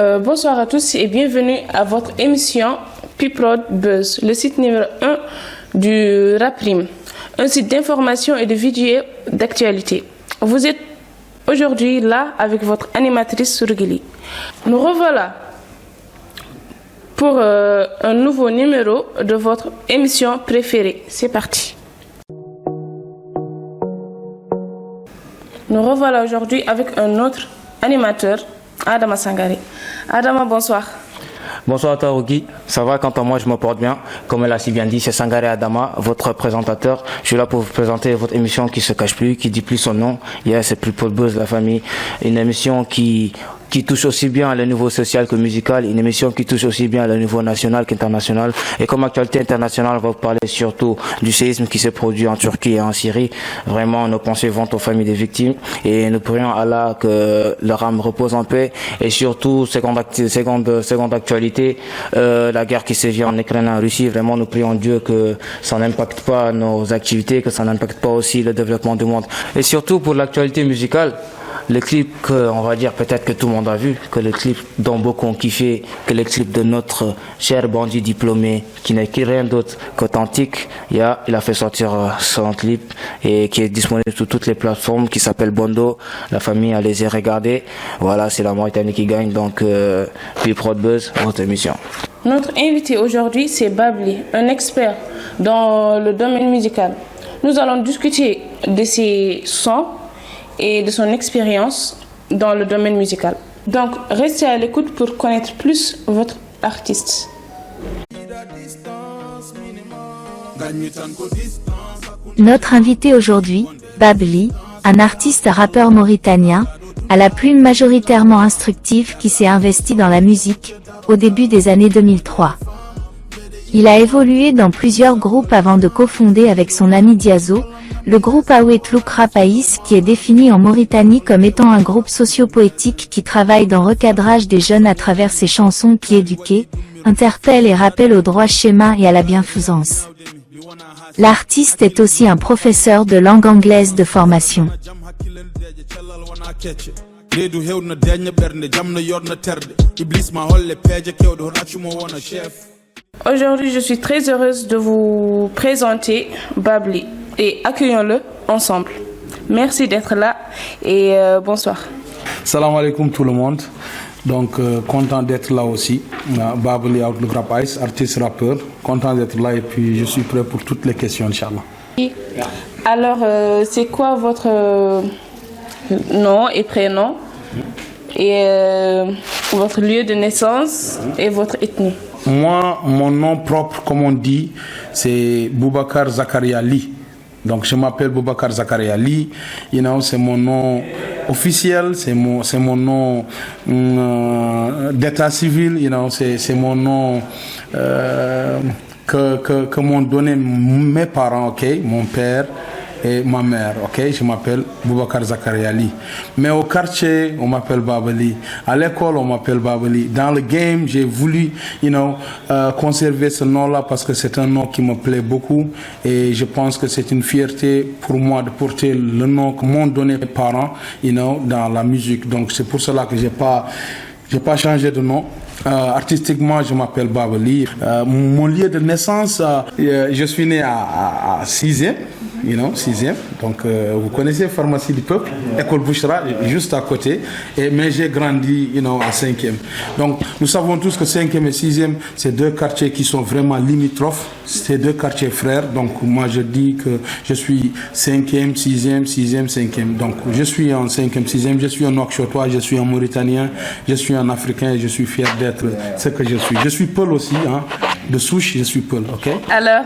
Bonsoir à tous et bienvenue à votre émission P-Prod Buzz, le site numéro 1 du Raprim, un site d'information et de vidéos d'actualité. Vous êtes aujourd'hui là avec votre animatrice Surgili. Nous revoilà pour un nouveau numéro de votre émission préférée. C'est parti. Nous revoilà aujourd'hui avec un autre animateur, Adama Sangare. Adama, bonsoir. Bonsoir Tarougi, ça va? Quant à moi, je me porte bien. Comme elle a si bien dit, c'est Sangare Adama, votre présentateur. Je suis là pour vous présenter votre émission qui se cache plus, qui dit plus son nom. C'est P-Prod Buzz, la famille. Une émission qui touche aussi bien le niveau social que musical, une émission qui touche aussi bien le niveau national qu'international. Et comme actualité internationale, on va vous parler surtout du séisme qui s'est produit en Turquie et en Syrie. Vraiment, nos pensées vont aux familles des victimes et nous prions Allah que leur âme repose en paix. Et surtout, seconde actualité, la guerre qui sévit en Ukraine et en Russie. Vraiment, nous prions Dieu que ça n'impacte pas nos activités, que ça n'impacte pas aussi le développement du monde. Et surtout pour l'actualité musicale, le clip on va dire peut-être que tout le monde a vu, que le clip dont beaucoup ont kiffé, que le clip de notre cher bandit diplômé, qui n'est rien d'autre qu'authentique, il a fait sortir son clip et qui est disponible sur toutes les plateformes, qui s'appelle Bondo. La famille a les regarder. Voilà, c'est la Mauritanie qui gagne, donc P-Prod Buzz, votre émission. Notre invité aujourd'hui, c'est Babli, un expert dans le domaine musical. Nous allons discuter de ses sons et de son expérience dans le domaine musical. Donc, restez à l'écoute pour connaître plus votre artiste. Notre invité aujourd'hui, Babli, un artiste rappeur mauritanien, à la plume majoritairement instructive qui s'est investi dans la musique, au début des années 2003. Il a évolué dans plusieurs groupes avant de cofonder avec son ami Diazo, le groupe Awet Louk Rapaïs qui est défini en Mauritanie comme étant un groupe socio-poétique qui travaille dans le recadrage des jeunes à travers ses chansons qui éduquent, interpellent et rappellent au droit schéma et à la bienfaisance. L'artiste est aussi un professeur de langue anglaise de formation. Aujourd'hui, je suis très heureuse de vous présenter Babli et accueillons-le ensemble. Merci d'être là et bonsoir. Salam alaikum tout le monde. Donc content d'être là aussi. Babli Awet Louk Rapaïs, artiste rappeur. Content d'être là et puis je suis prêt pour toutes les questions, Inch'Allah. Alors, c'est quoi votre nom et prénom et votre lieu de naissance et votre ethnie? Moi, mon nom propre, comme on dit, c'est Boubacar Zakaria Ly. Donc, je m'appelle Boubacar Zakaria Ly. C'est mon nom officiel, c'est mon nom d'état civil. C'est mon nom que m'ont donné mes parents, ok, mon père et ma mère, ok. Je m'appelle Boubacar Zakaria Ly. Mais au quartier, on m'appelle Babli. À l'école, on m'appelle Babli. Dans le game, j'ai voulu, conserver ce nom-là parce que c'est un nom qui me plaît beaucoup et je pense que c'est une fierté pour moi de porter le nom que m'ont donné mes parents, dans la musique. Donc c'est pour cela que j'ai pas changé de nom. Artistiquement, je m'appelle Babli. Mon lieu de naissance, je suis né à 6e. 6e. Donc, vous connaissez Pharmacie du Peuple, École Bouchra, juste à côté. Mais j'ai grandi, à 5e. Donc, nous savons tous que 5e et 6e, c'est deux quartiers qui sont vraiment limitrophes. C'est deux quartiers frères. Donc, moi, je dis que je suis 5e, 6e, 6e, 5e. Donc, je suis en 5e, 6e. Je suis un Nouakchotois, je suis un Mauritanien, je suis un Africain et je suis fier d'être ce que je suis. Je suis Peul aussi, de souche, je suis Peul, ok? Alors,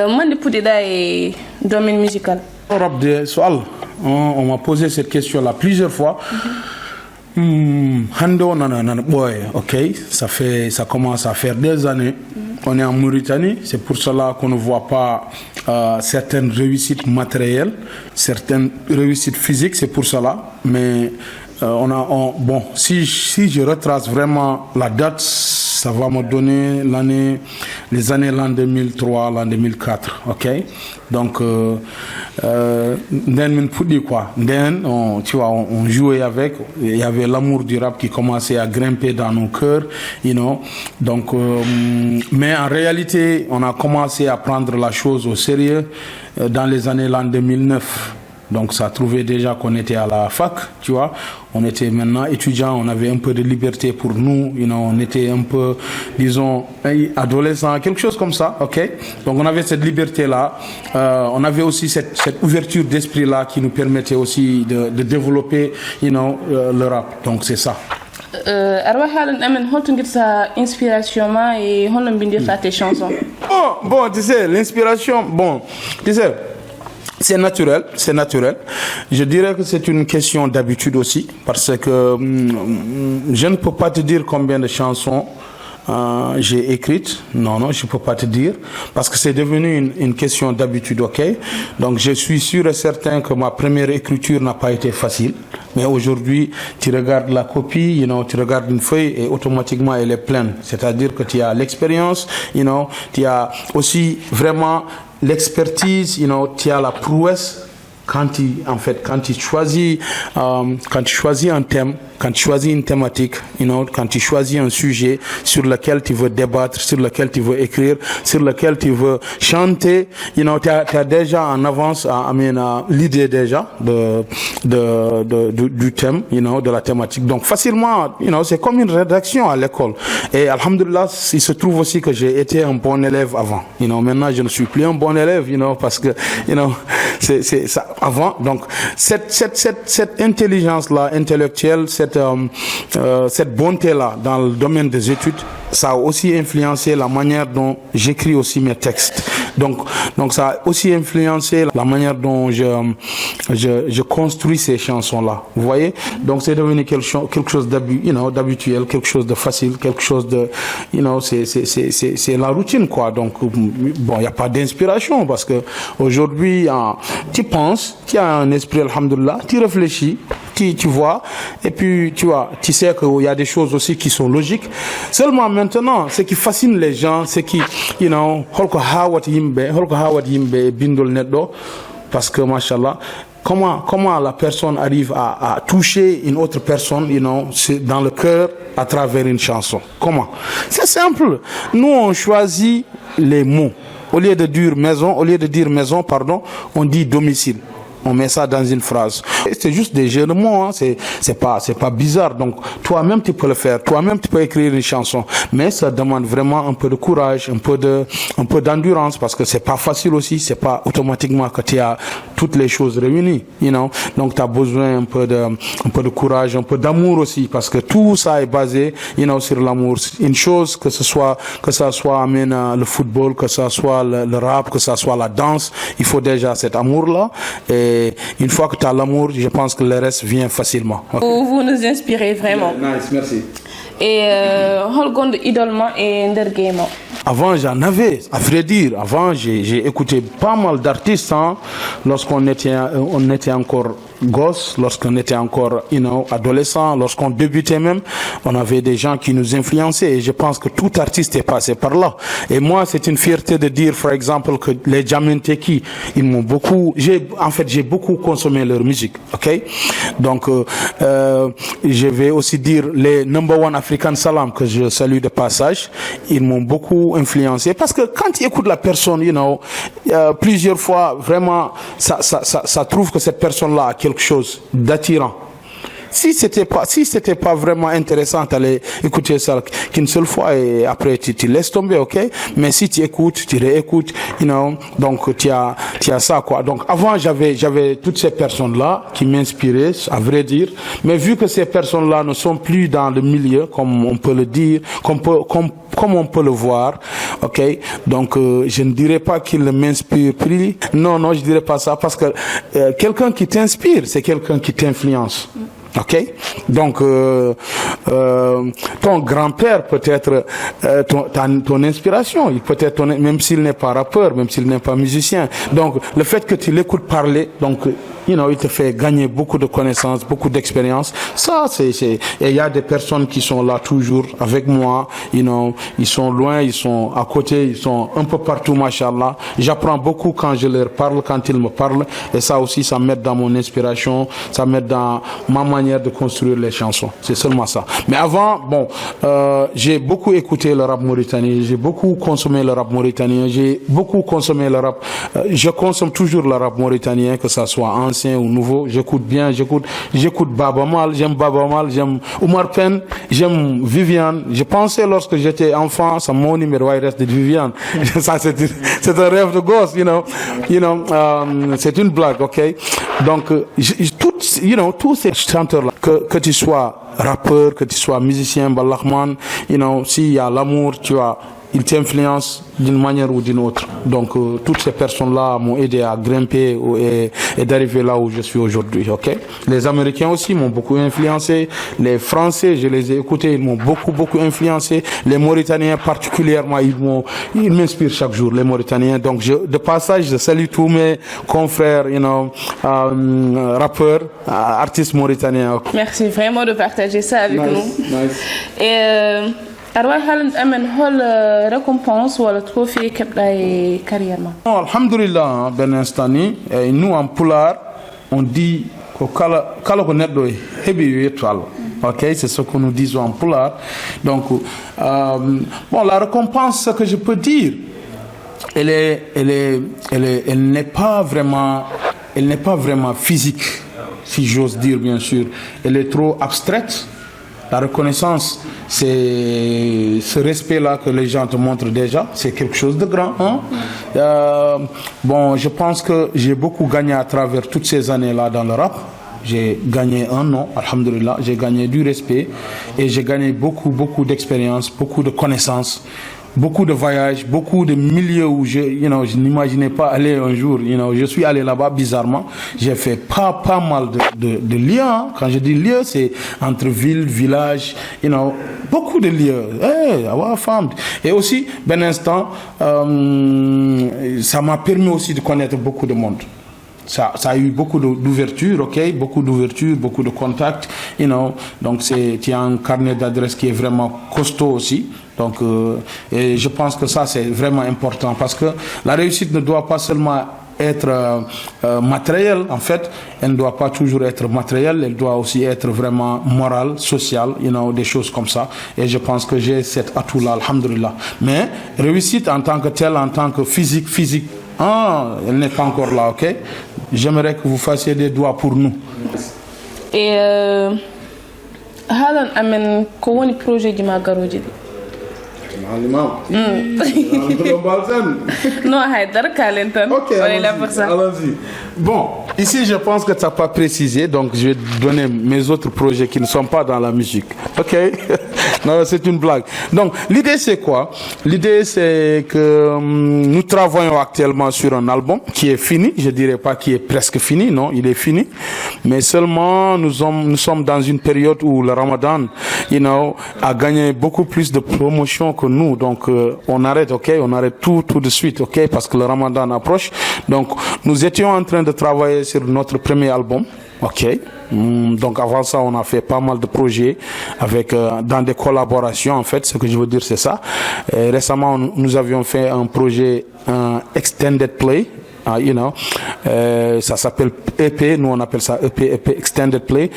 moi, je suis dans le domaine musical. On m'a posé cette question-là plusieurs fois. Ok, ça commence à faire des années. On est en Mauritanie, c'est pour cela qu'on ne voit pas certaines réussites matérielles, certaines réussites physiques, c'est pour cela. Mais si je retrace vraiment la date, ça va me donner l'année les années l'an 2003, l'an 2004, ok? Donc, quoi. Tu vois, on jouait avec, il y avait l'amour du rap qui commençait à grimper dans nos cœurs, you know. Donc, mais en réalité, on a commencé à prendre la chose au sérieux dans les années l'an 2009. Donc ça trouvait déjà qu'on était à la fac, tu vois. On était maintenant étudiants, on avait un peu de liberté pour nous, you know, on était un peu, disons, adolescents, quelque chose comme ça, ok. Donc on avait cette liberté-là, on avait aussi cette ouverture d'esprit-là qui nous permettait aussi de développer, you know, le rap. Donc c'est ça. Inspiration et tes chansons. Bon, tu sais, l'inspiration, bon, tu sais, c'est naturel, c'est naturel. Je dirais que c'est une question d'habitude aussi, parce que je ne peux pas te dire combien de chansons j'ai écrites. Non, je peux pas te dire, parce que c'est devenu une question d'habitude, ok? Donc je suis sûr et certain que ma première écriture n'a pas été facile. Mais aujourd'hui, tu regardes la copie, you know, tu regardes une feuille et automatiquement elle est pleine. C'est-à-dire que tu as l'expérience, you know, tu as aussi vraiment l'expertise, you know, tu as la prouesse quand tu choisis un thème, quand tu choisis une thématique, you know, quand tu choisis un sujet sur lequel tu veux débattre, sur lequel tu veux écrire, sur lequel tu veux chanter, you know, tu as déjà en avance, l'idée déjà du thème, you know, de la thématique. Donc facilement, you know, c'est comme une rédaction à l'école. Et alhamdoulilah, il se trouve aussi que j'ai été un bon élève avant. You know, maintenant je ne suis plus un bon élève, you know, parce que, you know, c'est ça avant. Donc cette intelligence-là intellectuelle, cette bonté-là dans le domaine des études, ça a aussi influencé la manière dont j'écris aussi mes textes. Donc ça a aussi influencé la manière dont je construis ces chansons-là. Vous voyez? Donc c'est devenu quelque chose d'habituel, quelque chose de facile, quelque chose de, you know, c'est la routine, quoi. Donc bon, il n'y a pas d'inspiration, parce que aujourd'hui, tu penses, tu as un esprit, alhamdoulilah, tu réfléchis, tu vois, et puis tu vois, tu sais qu'il y a des choses aussi qui sont logiques. Seulement maintenant, ce qui fascine les gens, c'est qui, you know, parce que machallah, comment la personne arrive à toucher une autre personne, you know, dans le cœur à travers une chanson. Comment? C'est simple. Nous, on choisit les mots. Au lieu de dire maison, on dit domicile. On met ça dans une phrase. C'est juste des jeux de mots, hein. C'est pas bizarre. Donc, toi-même, tu peux le faire. Toi-même, tu peux écrire une chanson. Mais ça demande vraiment un peu de courage, un peu d'endurance, parce que c'est pas facile aussi. C'est pas automatiquement que tu as toutes les choses réunies, you know. Donc, tu as besoin un peu de courage, un peu d'amour aussi, parce que tout ça est basé, you know, sur l'amour. Une chose, que ça soit le football, que ça soit le rap, que ça soit la danse, il faut déjà cet amour-là. Et une fois que tu as l'amour, je pense que le reste vient facilement. Okay. Vous nous inspirez vraiment. Nice, merci. Et Holgond idolement et Ndergema. Avant, j'en avais, à vrai dire. Avant, j'ai écouté pas mal d'artistes, hein, lorsqu'on était encore gosse, lorsqu'on était encore, you know, adolescent, lorsqu'on débutait même, on avait des gens qui nous influençaient, et je pense que tout artiste est passé par là. Et moi, c'est une fierté de dire, par exemple, que les Jaminteki, ils m'ont beaucoup, j'ai beaucoup consommé leur musique, ok? Donc, je vais aussi dire les Number One African Salam, que je salue de passage, ils m'ont beaucoup influencé, parce que quand tu écoutes la personne, you know, plusieurs fois, vraiment, ça trouve que cette personne-là a quelque chose d'attirant. Si c'était pas vraiment intéressant d'aller écouter ça qu'une seule fois et après tu laisses tomber, ok? Mais si tu écoutes, tu réécoutes, you know, donc tu as ça, quoi. Donc avant j'avais toutes ces personnes-là qui m'inspiraient, à vrai dire, mais vu que ces personnes-là ne sont plus dans le milieu, comme on peut le dire, comme on peut le voir, ok? Donc je ne dirais pas qu'il ne m'inspire plus. Non, je dirais pas ça, parce que quelqu'un qui t'inspire, c'est quelqu'un qui t'influence. Ok, donc ton grand-père peut être ton inspiration. Il peut être même s'il n'est pas rappeur, même s'il n'est pas musicien. Donc le fait que tu l'écoutes parler, donc il te fait gagner beaucoup de connaissances, beaucoup d'expérience. Ça, et il y a des personnes qui sont là toujours avec moi, ils sont loin, ils sont à côté, ils sont un peu partout, machallah. J'apprends beaucoup quand je leur parle, quand ils me parlent, et ça aussi, ça m'aide dans mon inspiration, ça m'aide dans ma manière de construire les chansons. C'est seulement ça. Mais avant, j'ai beaucoup écouté le rap mauritanien, j'ai beaucoup consommé le rap mauritanien, j'ai beaucoup consommé le rap. Je consomme toujours le rap mauritanien, que ça soit ancien ou nouveau. J'écoute bien, j'écoute Baba Mal, j'aime Oumar Penn, j'aime Viviane. Je pensais lorsque j'étais enfant, ça mon numéro reste de Viviane. Ça c'est un rêve de gosse, c'est une blague, ok? Donc tous ces chanteurs-là, que tu sois rappeur, que tu sois musicien, balachman, s'il y a l'amour, il t'influence d'une manière ou d'une autre. Donc toutes ces personnes-là m'ont aidé à grimper et d'arriver là où je suis aujourd'hui. Ok. Les Américains aussi m'ont beaucoup influencé. Les Français, je les ai écoutés, ils m'ont beaucoup influencé. Les Mauritaniens particulièrement, ils m'inspirent chaque jour. Les Mauritaniens. Donc de passage, je salue tous mes confrères, rappeurs, artistes mauritaniens. Okay. Merci vraiment de partager ça avec nous. Nice. Et Arwah Haaland amen hol récompense ou le trophée qu'elle carrièrement. Alhamdulillah, ben instant et nous en Pulaar on dit que kala ko neddo hebi étoile. OK, c'est ce que nous disons en Pulaar. Donc la récompense, ce que je peux dire, elle n'est pas vraiment physique, si j'ose dire, bien sûr. Elle est trop abstraite. La reconnaissance, c'est ce respect-là que les gens te montrent déjà. C'est quelque chose de grand. Hein? Je pense que j'ai beaucoup gagné à travers toutes ces années-là dans le rap. J'ai gagné un nom, alhamdulillah. J'ai gagné du respect et j'ai gagné beaucoup d'expérience, beaucoup de connaissances. Beaucoup de voyages, beaucoup de milieux où je n'imaginais pas aller un jour. Je suis allé là-bas bizarrement. J'ai fait pas mal de lieux. Hein. Quand je dis lieux, c'est entre ville, village, beaucoup de lieux. Et aussi, ben instant, ça m'a permis aussi de connaître beaucoup de monde. Ça a eu beaucoup d'ouverture, ok, beaucoup d'ouverture, beaucoup de contacts, Donc tu as un carnet d'adresses qui est vraiment costaud aussi. Donc, et je pense que ça c'est vraiment important parce que la réussite ne doit pas seulement être matérielle. En fait, elle ne doit pas toujours être matérielle. Elle doit aussi être vraiment morale, sociale, des choses comme ça. Et je pense que j'ai cet atout-là, alhamdulillah. Mais réussite en tant que telle, en tant que physique. Elle n'est pas encore là, ok? J'aimerais que vous fassiez des doigts pour nous. Et Haaland amen ko woni projet di magaroji di. Non, Haïdar Kalenton. Ok, allons-y. Bon, ici je pense que tu n'as pas précisé, donc je vais donner mes autres projets qui ne sont pas dans la musique. Ok? Non, c'est une blague. Donc, l'idée c'est quoi? L'idée c'est que nous travaillons actuellement sur un album qui est fini. Je dirais pas qui est presque fini, non, il est fini. Mais seulement nous sommes dans une période où le Ramadan, a gagné beaucoup plus de promotion que nous. Donc, on arrête, ok? On arrête tout de suite, ok? Parce que le Ramadan approche. Donc, nous étions en train de travailler sur notre premier album. Ok. Donc avant ça, on a fait pas mal de projets avec dans des collaborations. En fait, ce que je veux dire, c'est ça. Et récemment, nous avions fait un projet extended play. Ça s'appelle EP, nous on appelle ça EP Extended Play.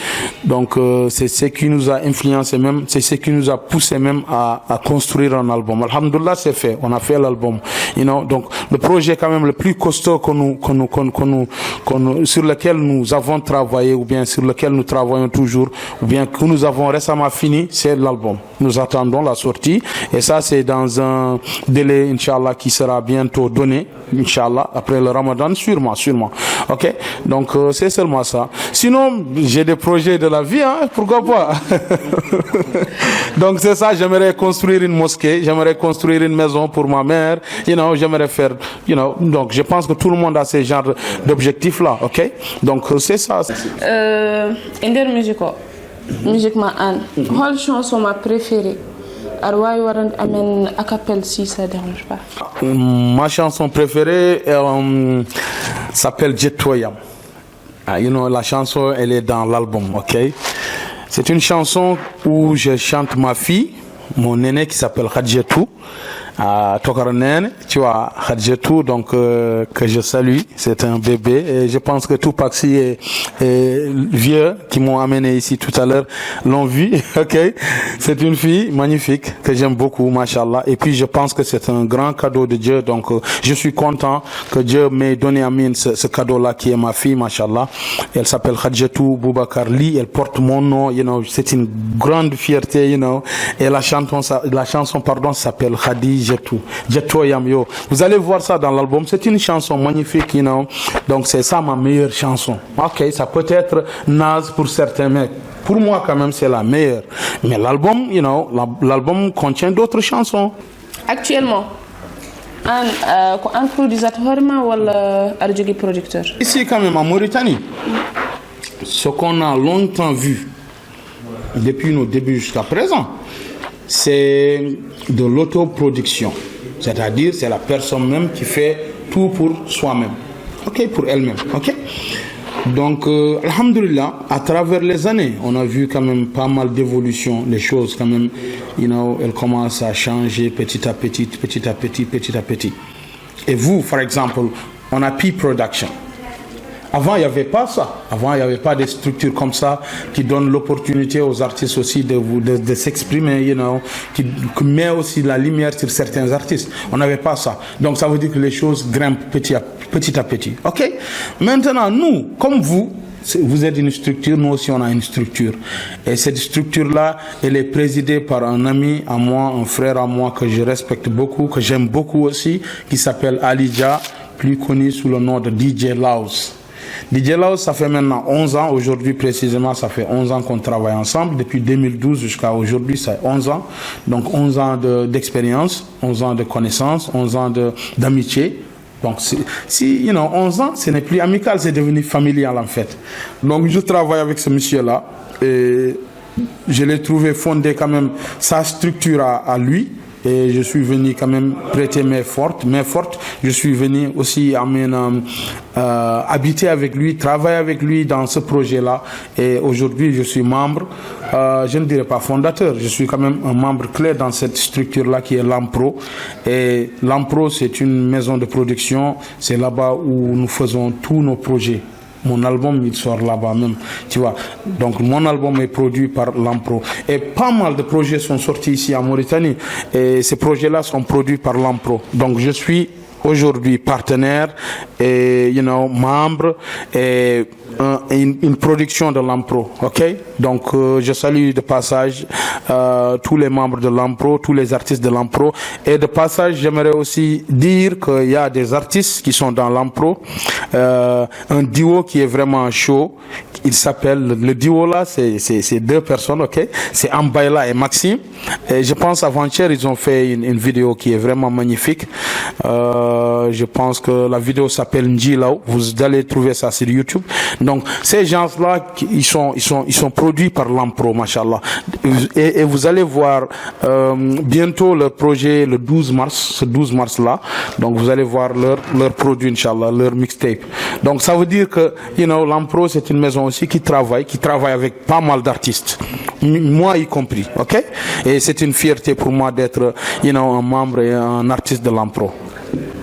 Donc c'est ce qui nous a influencé même, c'est ce qui nous a poussé même à construire un album. Alhamdulillah, c'est fait, on a fait l'album. Donc le projet quand même le plus costaud sur lequel nous avons travaillé ou bien sur lequel nous travaillons toujours ou bien que nous avons récemment fini, c'est l'album. Nous attendons la sortie et ça c'est dans un délai Inch'Allah qui sera bientôt donné, Inch'Allah, après le Ramadan, sûrement. Ok? Donc, c'est seulement ça. Sinon, j'ai des projets de la vie, hein? Pourquoi pas? Donc, c'est ça, j'aimerais construire une mosquée, j'aimerais construire une maison pour ma mère, j'aimerais faire, donc, je pense que tout le monde a ce genre d'objectifs-là, ok? Donc, c'est ça. Ender musiquement, Anne, quelle chanson ma préférée? Arwah Waran amène à capelle si ça dérange pas. Ma chanson préférée s'appelle Jettoyam. You know, la chanson, elle est dans l'album, ok? C'est une chanson où je chante ma fille, mon aîné qui s'appelle Khadjetou, à Tokarnen, tu vois, Khadjetou, donc que je salue, c'est un bébé, et je pense que tout Paxi et vieux qui m'ont amené ici tout à l'heure l'ont vu, ok? C'est une fille magnifique que j'aime beaucoup, machallah, et puis je pense que c'est un grand cadeau de Dieu, donc je suis content que Dieu m'ait donné à mine ce cadeau-là qui est ma fille, machallah. Elle s'appelle Khadjetou Boubacar Li, elle porte mon nom, you know, c'est une grande fierté, you know, et la chanson s'appelle Khadi Jetou. Jetou Yamyo. Vous allez voir ça dans l'album. C'est une chanson magnifique, you know. Donc c'est ça ma meilleure chanson. Ok, ça peut être naze pour certains, mais pour moi quand même c'est la meilleure. Mais l'album, you know, l'album contient d'autres chansons. Actuellement, un producteur ou un producteur? Ici quand même en Mauritanie, ce qu'on a longtemps vu depuis nos débuts jusqu'à présent, c'est de l'autoproduction. C'est-à-dire, c'est la personne même qui fait tout pour soi-même. Ok, pour elle-même. Ok. Donc, alhamdoulilah, à travers les années, on a vu quand même pas mal d'évolution. Les choses quand même, you know, elles commencent à changer petit à petit, petit à petit, petit à petit. Et vous, par exemple, on a P-Production. Avant, il n'y avait pas ça. Avant, il n'y avait pas des structures comme ça qui donnent l'opportunité aux artistes aussi de s'exprimer, you know, qui met aussi la lumière sur certains artistes. On n'avait pas ça. Donc, ça veut dire que les choses grimpent petit à petit. OK? Maintenant, nous, comme vous êtes une structure, nous aussi, on a une structure. Et cette structure-là, elle est présidée par un ami à moi, un frère à moi que je respecte beaucoup, que j'aime beaucoup aussi, qui s'appelle Alidja, plus connu sous le nom de DJ Laos. DJ Laos, ça fait maintenant 11 ans, aujourd'hui précisément, ça fait 11 ans qu'on travaille ensemble, depuis 2012 jusqu'à aujourd'hui, ça fait 11 ans. Donc 11 ans d'expérience, 11 ans de connaissances, 11 ans d'amitié. Donc si, you know, 11 ans, ce n'est plus amical, c'est devenu familial en fait. Donc je travaille avec ce monsieur-là et je l'ai trouvé fondé quand même sa structure à lui. Et je suis venu quand même prêter main forte. Je suis venu aussi habiter avec lui, travailler avec lui dans ce projet-là. Et aujourd'hui, je suis membre, je ne dirais pas fondateur, je suis quand même un membre clé dans cette structure-là qui est l'Ampro. Et l'Ampro, c'est une maison de production. C'est là-bas où nous faisons tous nos projets. Mon album, il sort là-bas même, tu vois. Donc, mon album est produit par l'Ampro. Et pas mal de projets sont sortis ici en Mauritanie. Et ces projets-là sont produits par l'Ampro. Donc, je suis aujourd'hui partenaire et, you know, membre et une production de l'Ampro, ok? Donc, je salue de passage tous les membres de l'Ampro, tous les artistes de l'Ampro. Et de passage, j'aimerais aussi dire qu'il y a des artistes qui sont dans l'Ampro. Un duo qui est vraiment chaud. Il s'appelle, le duo là, c'est deux personnes, ok? C'est Ambaila et Maxime. Et je pense avant-hier, ils ont fait une vidéo qui est vraiment magnifique. Je pense que la vidéo s'appelle Njilao. Vous allez trouver ça sur YouTube. Donc, ces gens-là, ils sont produits par l'Ampro, machallah. Et vous allez voir, bientôt leur projet, le 12 mars, ce 12 mars-là. Donc, vous allez voir leur produit, inchallah, leur mixtape. Donc, ça veut dire que, you know, l'Ampro, c'est une maison aussi qui travaille avec pas mal d'artistes. Moi y compris, ok? Et c'est une fierté pour moi d'être, you know, un membre et un artiste de l'Ampro.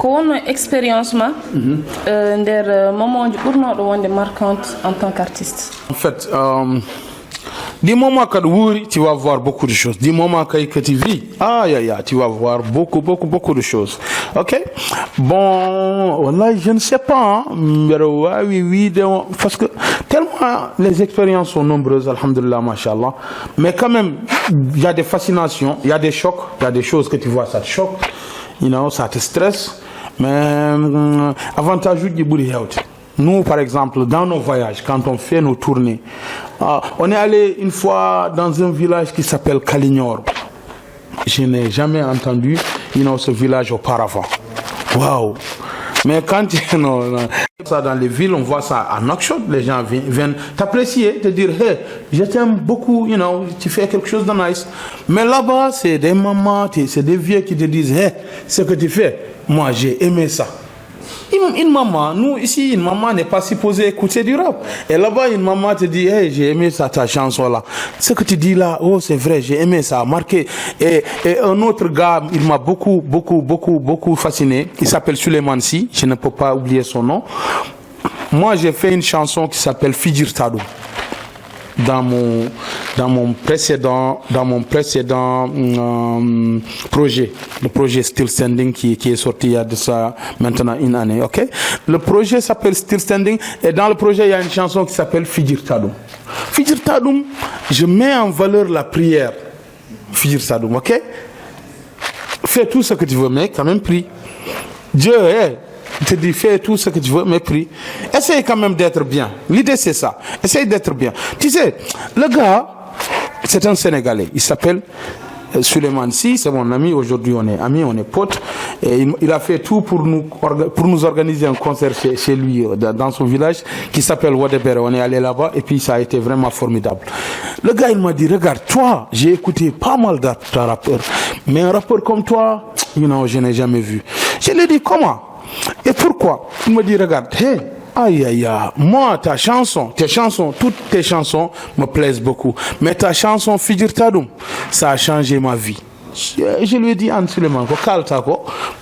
Quelle expérience des moments de marquantes en tant qu'artiste? En fait, du moment que tu vas voir beaucoup de choses. Du moment que tu vis, tu vas voir beaucoup de choses. Ok? Bon, là, je ne sais pas, mais oui, parce que tellement les expériences sont nombreuses, alhamdulillah, mashallah. Mais quand même, il y a des fascinations, il y a des chocs, il y a des choses que tu vois, ça te choque, you know, ça te stresse. Mais avantage du boulot. Nous, par exemple, dans nos voyages, quand on fait nos tournées, on est allé une fois dans un village qui s'appelle Kalignor. Je n'ai jamais entendu, you know, ce village auparavant. Waouh! Mais quand ça dans les villes, on voit ça à Nouakchott, les gens viennent t'apprécier, te dire, hey, je t'aime beaucoup, you know, tu fais quelque chose de nice. Mais là-bas, c'est des mamans, c'est des vieux qui te disent, hey, ce que tu fais, moi j'ai aimé ça. Une maman, nous ici, une maman n'est pas supposée écouter du rap. Et là-bas, une maman te dit, hey, j'ai aimé ça, ta chanson-là. Ce que tu dis là, oh, c'est vrai, j'ai aimé ça, marqué. Et un autre gars, il m'a beaucoup fasciné. Il s'appelle Suleiman Sy, je ne peux pas oublier son nom. Moi, j'ai fait une chanson qui s'appelle Fijir Tadou. Dans mon précédent projet, le projet Still Standing qui est sorti il y a de ça maintenant une année, ok? Le projet s'appelle Still Standing et dans le projet il y a une chanson qui s'appelle Fijir Tadoum. Fijir Tadoum, je mets en valeur la prière. Fijir Tadoum, ok? Fais tout ce que tu veux, mais quand même prie. Dieu il te dit, fais tout ce que tu veux, mais prie. Essaye quand même d'être bien. L'idée, c'est ça. Essaye d'être bien. Tu sais, le gars, c'est un Sénégalais. Il s'appelle Suleiman Sy, c'est mon ami. Aujourd'hui, on est amis, on est potes. Et il a fait tout pour nous organiser un concert chez lui, dans son village, qui s'appelle Wadebere. On est allé là-bas, et puis ça a été vraiment formidable. Le gars, il m'a dit, regarde, toi, j'ai écouté pas mal de rappeurs, mais un rappeur comme toi, je n'ai jamais vu. Je lui ai dit, comment? Et pourquoi? Il me dit, regarde, moi, toutes tes chansons me plaisent beaucoup. Mais ta chanson Fijir Tadoum, ça a changé ma vie. Je lui ai dit, Anne Suleiman,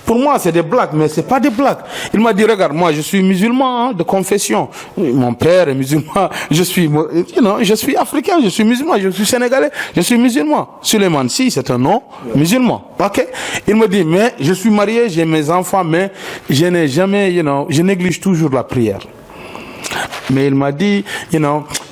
pour moi c'est des blagues, mais c'est pas des blagues. Il m'a dit, regarde, moi je suis musulman de confession. Mon père est musulman, je suis africain, je suis musulman, je suis sénégalais, je suis musulman. Suleiman Sy, c'est un nom musulman. Ok? Il me dit, mais je suis marié, j'ai mes enfants, mais je n'ai jamais, je néglige toujours la prière. Mais il m'a dit,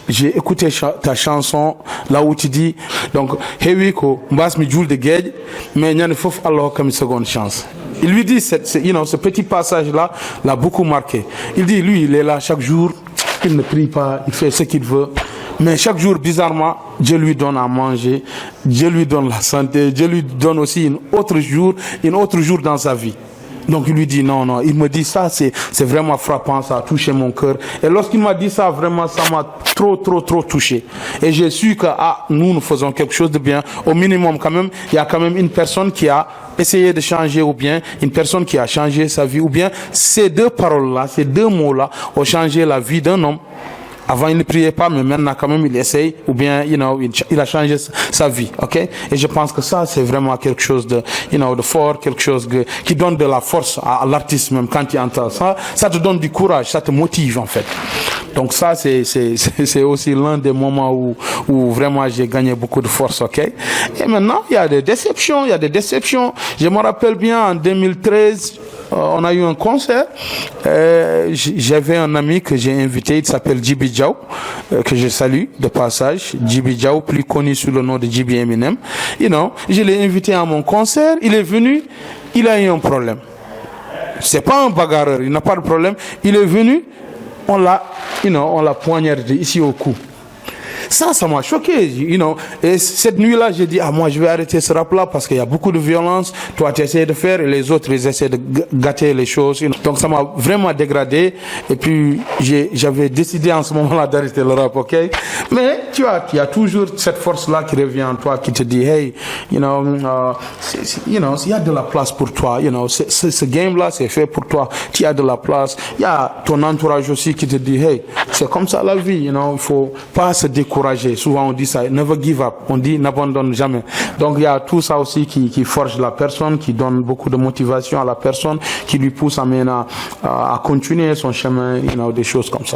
j'ai écouté ta chanson là où tu dis donc Hewiko Mbas mi Joule de Guedj mais Nyane Fof Allah comme une seconde chance. Il lui dit ce petit passage là l'a beaucoup marqué. Il dit lui il est là chaque jour, il ne prie pas, il fait ce qu'il veut. Mais chaque jour, bizarrement, Dieu lui donne à manger, Dieu lui donne la santé, Dieu lui donne aussi un autre jour dans sa vie. Donc il lui dit non, il me dit ça, c'est vraiment frappant, ça a touché mon cœur. Et lorsqu'il m'a dit ça, vraiment, ça m'a trop touché. Et j'ai su que nous faisons quelque chose de bien. Au minimum quand même, il y a quand même une personne qui a essayé de changer, ou bien une personne qui a changé sa vie, ou bien ces deux paroles-là, ces deux mots-là ont changé la vie d'un homme. Avant, il ne priait pas, mais maintenant, quand même, il essaye, ou bien, il a changé sa vie, ok? Et je pense que ça, c'est vraiment quelque chose de fort, quelque chose qui donne de la force à l'artiste même quand il entend ça. Ça te donne du courage, ça te motive, en fait. Donc ça, c'est aussi l'un des moments où vraiment j'ai gagné beaucoup de force, ok? Et maintenant, il y a des déceptions. Je me rappelle bien, en 2013, on a eu un concert. J'avais un ami que j'ai invité, il s'appelle Djibi Diaw, que je salue de passage. Djibi Diaw, plus connu sous le nom de Djibi Eminem. Je l'ai invité à mon concert. Il est venu, il a eu un problème. C'est pas un bagarreur, il n'a pas de problème. Il est venu, on l'a poignardé ici au cou. Ça m'a choqué, Et cette nuit-là, j'ai dit, moi, je vais arrêter ce rap-là parce qu'il y a beaucoup de violence. Toi, tu essaies de faire et les autres, ils essaient de gâter les choses. Donc, ça m'a vraiment dégradé. Et puis, j'avais décidé en ce moment-là d'arrêter le rap, ok? Mais, tu vois, il y a toujours cette force-là qui revient en toi, qui te dit, hey, il y a de la place pour toi. Ce game-là, c'est fait pour toi. Tu as de la place. Il y a ton entourage aussi qui te dit, hey, c'est comme ça la vie, il faut pas se décourager. Souvent on dit ça, never give up, on dit n'abandonne jamais. Donc il y a tout ça aussi qui forge la personne, qui donne beaucoup de motivation à la personne, qui lui pousse à continuer son chemin, des choses comme ça.